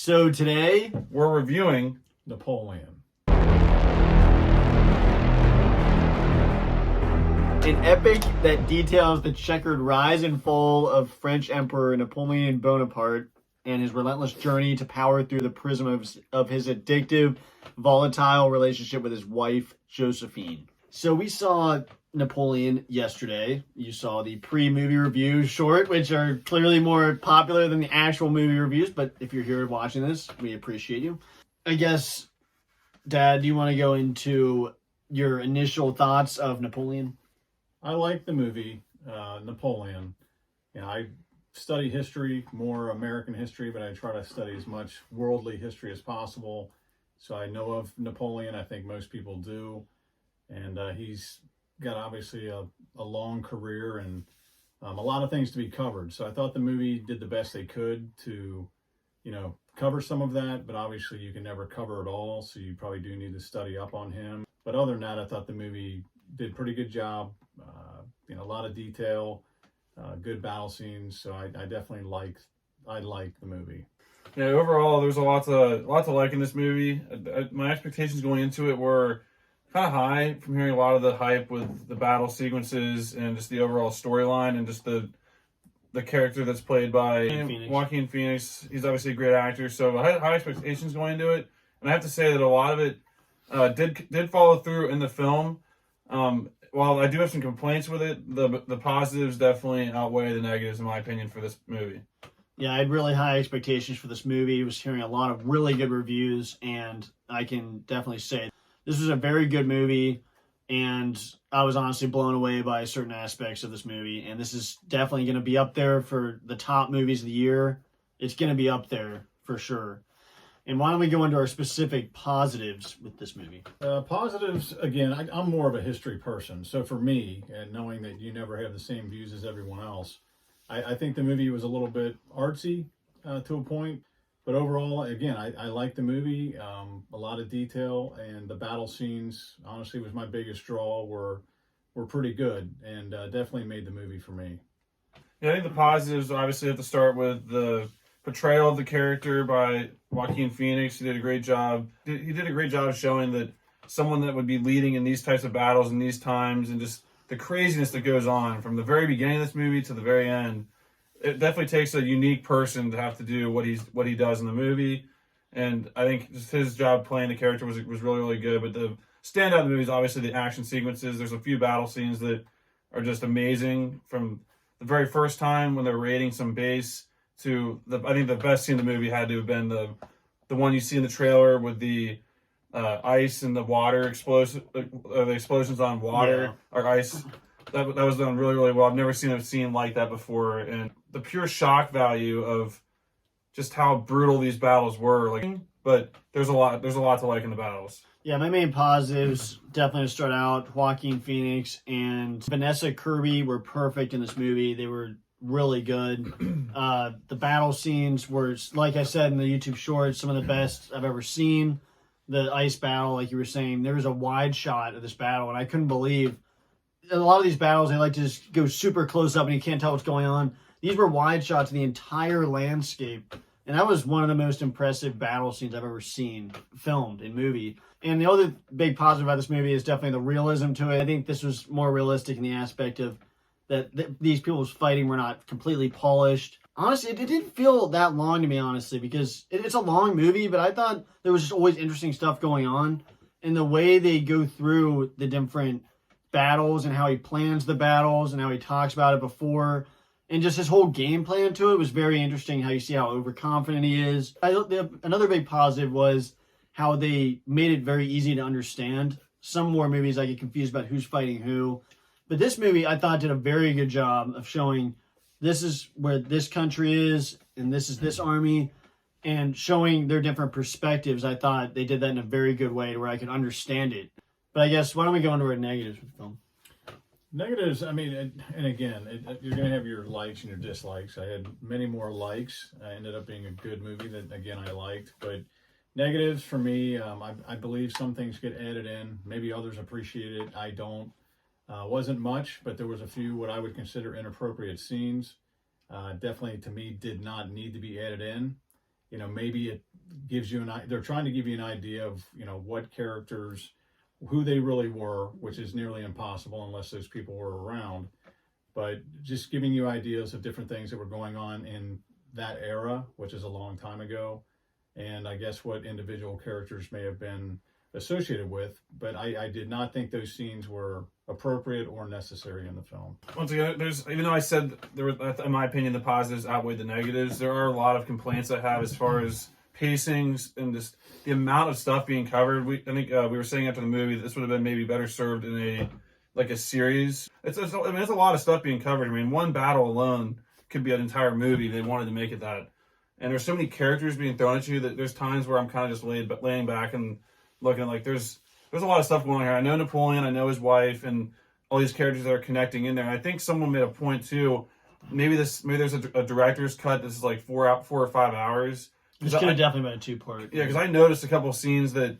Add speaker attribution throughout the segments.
Speaker 1: So today,
Speaker 2: we're reviewing Napoleon.
Speaker 1: an epic that details the checkered rise and fall of French Emperor Napoleon Bonaparte and his relentless journey to power through the prism of his addictive, volatile relationship with his wife, Josephine. So we saw Napoleon yesterday. You saw the pre-movie reviews short, which are clearly more popular than the actual movie reviews, but if you're here watching this, we appreciate you. I guess, Dad, do you want to go into your initial thoughts of Napoleon?
Speaker 2: I like the movie Napoleon. I study history, more American history, but I try to study as much worldly history as possible. So I know of Napoleon. I think most people do. And he's got obviously a long career and a lot of things to be covered. So I thought the movie did the best they could to, cover some of that. But obviously you can never cover it all. So you probably do need to study up on him. But other than that, I thought the movie did a pretty good job. A lot of detail, good battle scenes. So I definitely liked the movie.
Speaker 3: Yeah, overall, there's a lot to like in this movie. My expectations going into it were kind of high from hearing a lot of the hype with the battle sequences and just the overall storyline and just the character that's played by Joaquin Phoenix. He's obviously a great actor, so I had high expectations going into it. And I have to say that a lot of it did follow through in the film. While I do have some complaints with it, the positives definitely outweigh the negatives, in my opinion, for this movie.
Speaker 1: Yeah, I had really high expectations for this movie. I was hearing a lot of really good reviews, and I can definitely say this was a very good movie, and I was honestly blown away by certain aspects of this movie, and this is definitely going to be up there for the top movies of the year. It's going to be up there for sure. And why don't we go into our specific positives with this movie?
Speaker 2: Positives, again, I'm more of a history person. So for me, and knowing that you never have the same views as everyone else, I think the movie was a little bit artsy to a point. But overall, again, I like the movie. A lot of detail, and the battle scenes, honestly, was my biggest draw, were pretty good, and definitely made the movie for me.
Speaker 3: Yeah, I think the positives obviously have to start with the portrayal of the character by Joaquin Phoenix. He did a great job. He did a great job showing that someone that would be leading in these types of battles in these times, and just the craziness that goes on from the very beginning of this movie to the very end. It definitely takes a unique person to have to do what he does in the movie, and I think just his job playing the character was really, really good. But the standout in the movie is obviously the action sequences. There's a few battle scenes that are just amazing, from the very first time when they're raiding some base to I think the best scene in the movie had to have been the one you see in the trailer with the ice and the water the explosions on water or ice. That was done really, really well. I've never seen a scene like that before, and the pure shock value of just how brutal these battles were. But there's a lot to like in the battles.
Speaker 1: Yeah, my main positives definitely start out. Joaquin Phoenix and Vanessa Kirby were perfect in this movie. They were really good. The battle scenes were, like I said in the YouTube shorts, some of the best I've ever seen. The ice battle, like you were saying, there was a wide shot of this battle, and I couldn't believe a lot of these battles, they like to just go super close up and you can't tell what's going on. These were wide shots of the entire landscape, and that was one of the most impressive battle scenes I've ever seen filmed in movie. And the other big positive about this movie is definitely the realism to it. I think this was more realistic in the aspect of that these people's fighting were not completely polished. Honestly, it didn't feel that long to me, honestly, because it's a long movie, but I thought there was just always interesting stuff going on. And the way they go through the different battles and how he plans the battles and how he talks about it before, and just his whole game plan to it was very interesting, how you see how overconfident he is. Another big positive was how they made it very easy to understand. Some more movies I get confused about who's fighting who. But this movie, I thought, did a very good job of showing this is where this country is, and this is this army, and showing their different perspectives. I thought they did that in a very good way to where I could understand it. But I guess, why don't we go into our negatives with the film?
Speaker 2: Negatives, I mean, and again, you're going to have your likes and your dislikes. I had many more likes. I ended up being a good movie that, again, I liked. But negatives for me, I believe some things get added in. Maybe others appreciate it. I don't. Wasn't much, but there was a few what I would consider inappropriate scenes. Definitely, to me, did not need to be added in. Maybe it gives you they're trying to give you an idea of, what characters, who they really were, which is nearly impossible unless those people were around. But just giving you ideas of different things that were going on in that era, which is a long time ago, and I guess what individual characters may have been associated with. But I did not think those scenes were appropriate or necessary in the film.
Speaker 3: Once again, even though I said there were, in my opinion, the positives outweighed the negatives, there are a lot of complaints I have as far as pacings and just the amount of stuff being covered. I think we were saying after the movie that this would have been maybe better served in a series. It's a lot of stuff being covered. I mean, one battle alone could be an entire movie. They wanted to make it that. And there's so many characters being thrown at you that there's times where I'm kind of just laying back and looking like there's a lot of stuff going on here. I know Napoleon, I know his wife, and all these characters that are connecting in there. And I think someone made a point too. Maybe there's a director's cut. This is like 4 or 5 hours.
Speaker 1: This could have definitely been a two-part.
Speaker 3: Yeah, because I noticed a couple of scenes that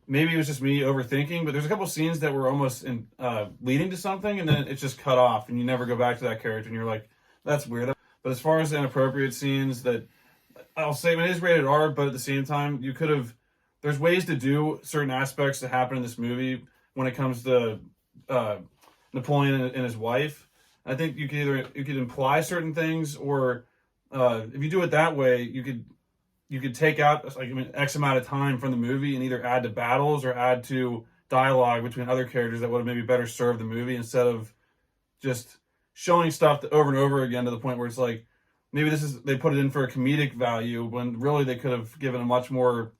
Speaker 3: maybe it was just me overthinking, but there's a couple of scenes that were almost leading to something, and then it's just cut off, and you never go back to that character, and you're like, that's weird. But as far as the inappropriate scenes, that I'll say, it is rated R, but at the same time, there's ways to do certain aspects that happen in this movie when it comes to Napoleon and his wife. I think you could imply certain things, or if you do it that way, you could take out X amount of time from the movie and either add to battles or add to dialogue between other characters that would have maybe better served the movie, instead of just showing stuff over and over again to the point where it's like, maybe they put it in for a comedic value when really they could have given a much more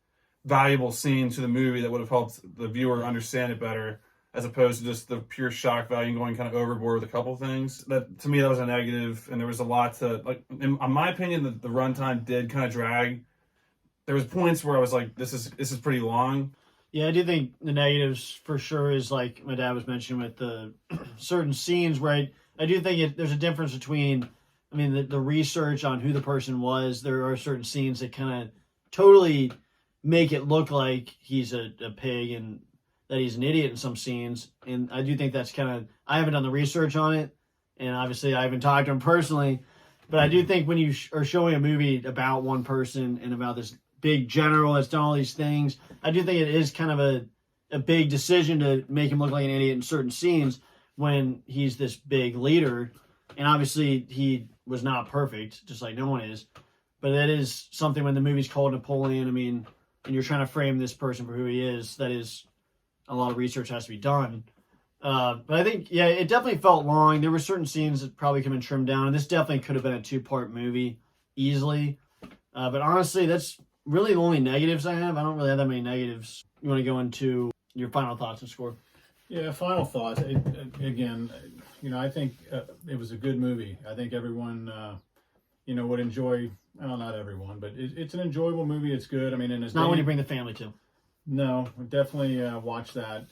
Speaker 3: valuable scene to the movie that would have helped the viewer understand it better, as opposed to just the pure shock value and going kind of overboard with a couple things. That, to me, that was a negative, and there was a lot to, in my opinion, the runtime did kind of drag. There was points where I was like, this is pretty long.
Speaker 1: Yeah, I do think the negatives for sure is like my dad was mentioning with the certain scenes where I do think there's a difference between, the research on who the person was. There are certain scenes that kind of totally make it look like he's a pig and that he's an idiot in some scenes. And I do think that's I haven't done the research on it, and obviously I haven't talked to him personally, but I do think when you are showing a movie about one person and about this big general that's done all these things, I do think it is kind of a big decision to make him look like an idiot in certain scenes when he's this big leader. And obviously he was not perfect, just like no one is. But that is something when the movie's called Napoleon, and you're trying to frame this person for who he is, that is a lot of research has to be done. But I think, yeah, it definitely felt long. There were certain scenes that probably could have been trimmed down, and this definitely could have been a 2-part movie easily. But honestly, that's really the only negatives I have. I don't really have that many negatives. You want to go into your final thoughts and score?
Speaker 2: Yeah, final thoughts. Again, I think it was a good movie. I think everyone, would enjoy. Well, not everyone, but it's an enjoyable movie. It's good. And
Speaker 1: it's not when you bring the family to.
Speaker 2: No, definitely watch that.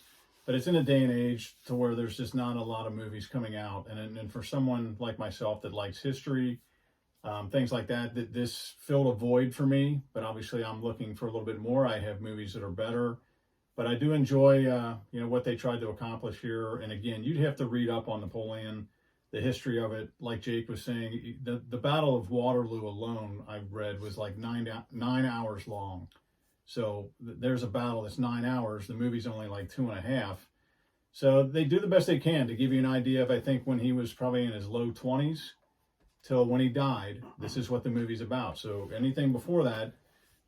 Speaker 2: But it's in a day and age to where there's just not a lot of movies coming out, and for someone like myself that likes history, things like that, this filled a void for me. But obviously, I'm looking for a little bit more. I have movies that are better. But I do enjoy, what they tried to accomplish here. And again, you'd have to read up on Napoleon, the history of it. Like Jake was saying, the Battle of Waterloo alone, I read, was like 9 hours long. So there's a battle that's 9 hours. The movie's only like 2.5. So they do the best they can to give you an idea of, I think, when he was probably in his low 20s till when he died. This is what the movie's about. So anything before that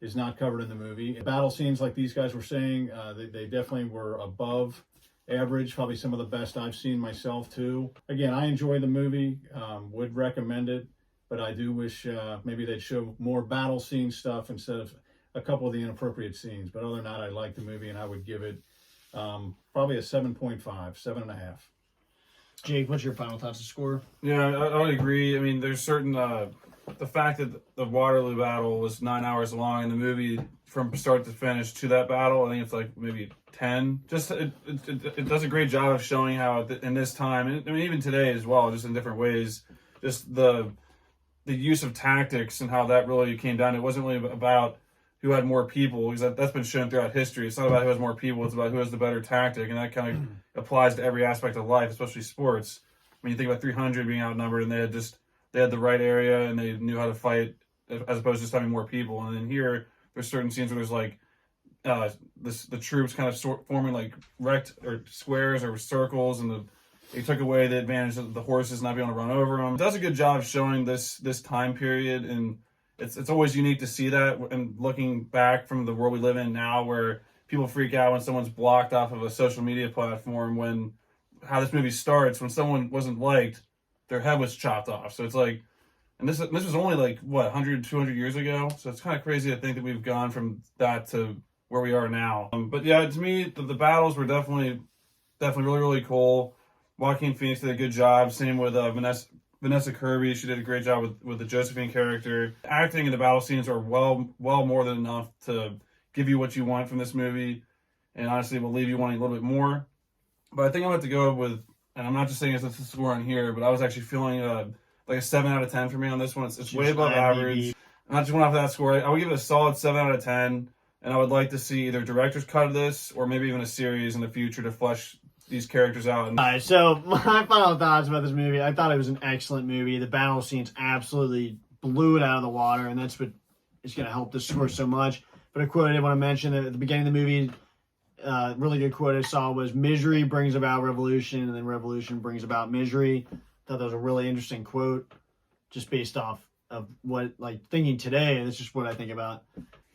Speaker 2: is not covered in the movie. Battle scenes, like these guys were saying, they definitely were above average, probably some of the best I've seen myself too. Again, I enjoy the movie, would recommend it, but I do wish maybe they'd show more battle scene stuff instead of a couple of the inappropriate scenes. But other than that, I like the movie, and I would give it probably a 7.5, 7.5.
Speaker 1: Jake, what's your final thoughts to score?
Speaker 3: Yeah, I would agree. There's certain the fact that the Waterloo battle was 9 hours long, and the movie from start to finish to that battle, I think it's like maybe 10. Just it does a great job of showing how in this time, and even today as well, just in different ways, just the use of tactics and how that really came down. It wasn't really about who had more people, because that's been shown throughout history. It's not about who has more people, it's about who has the better tactic, and that kind of applies to every aspect of life, especially sports. When you think about 300 being outnumbered, and they had the right area, and they knew how to fight, as opposed to just having more people. And then here, There's certain scenes where there's like the troops kind of forming like squares or circles, and they took away the advantage of the horses not being able to run over them. It does a good job of showing this time period, and it's always unique to see that. And looking back from the world we live in now, where people freak out when someone's blocked off of a social media platform, when how this movie starts, when someone wasn't liked, their head was chopped off. So it's like, and this was only like, what, 100, 200 years ago? So it's kind of crazy to think that we've gone from that to where we are now. But yeah, to me, the battles were definitely really, really cool. Joaquin Phoenix did a good job. Same with Vanessa Kirby. She did a great job with the Josephine character. Acting in the battle scenes are well more than enough to give you what you want from this movie, and honestly will leave you wanting a little bit more. But I think I'm going to go with, and I'm not just saying it's a score on here, but I was actually feeling like a 7 out of 10 for me on this one. It's way above average. I'm not just going off of that score. I would give it a solid 7 out of 10, and I would like to see either director's cut of this or maybe even a series in the future to flesh these characters out.
Speaker 1: All right, so my final thoughts about this movie. I thought it was an excellent movie. The battle scenes absolutely blew it out of the water, and that's what is going to help this score so much. But a quote I did want to mention that at the beginning of the movie, really good quote I saw was, "Misery brings about revolution, and then revolution brings about misery." I thought that was a really interesting quote, just based off of what, like, thinking today. That's just what I think about.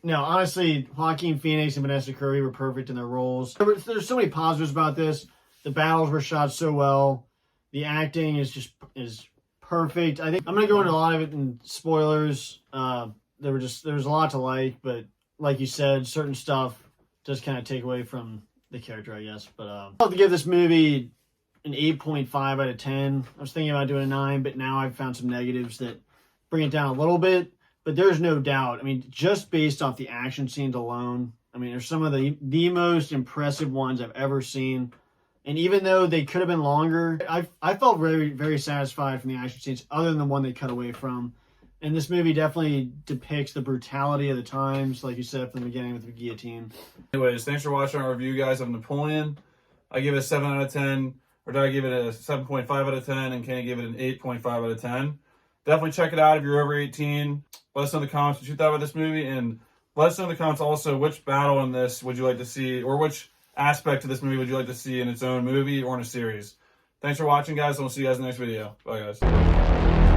Speaker 1: No, honestly, Joaquin Phoenix and Vanessa Kirby were perfect in their roles. There's so many positives about this. The battles were shot so well. The acting is perfect. I think I'm gonna go into a lot of it in spoilers. There was a lot to like, but like you said, certain stuff does kind of take away from the character, I guess. But I'll have to give this movie an 8.5 out of 10. I was thinking about doing a 9, but now I've found some negatives that bring it down a little bit. But there's no doubt. I mean, just based off the action scenes alone, I mean, they're some of the most impressive ones I've ever seen. And even though they could have been longer, I felt very, very satisfied from the action scenes, other than the one they cut away from. And this movie definitely depicts the brutality of the times, like you said from the beginning with the guillotine.
Speaker 3: Anyways, thanks for watching our review, guys, of Napoleon. I give it a 7 out of 10, or did I give it a 7.5 out of 10, and Kenny gave it an 8.5 out of 10. Definitely check it out if you're over 18. Let us know in the comments what you thought about this movie, and let us know in the comments also which battle in this would you like to see, or which aspect of this movie would you like to see in its own movie or in a series. Thanks for watching, guys, and we'll see you guys in the next video. Bye, guys.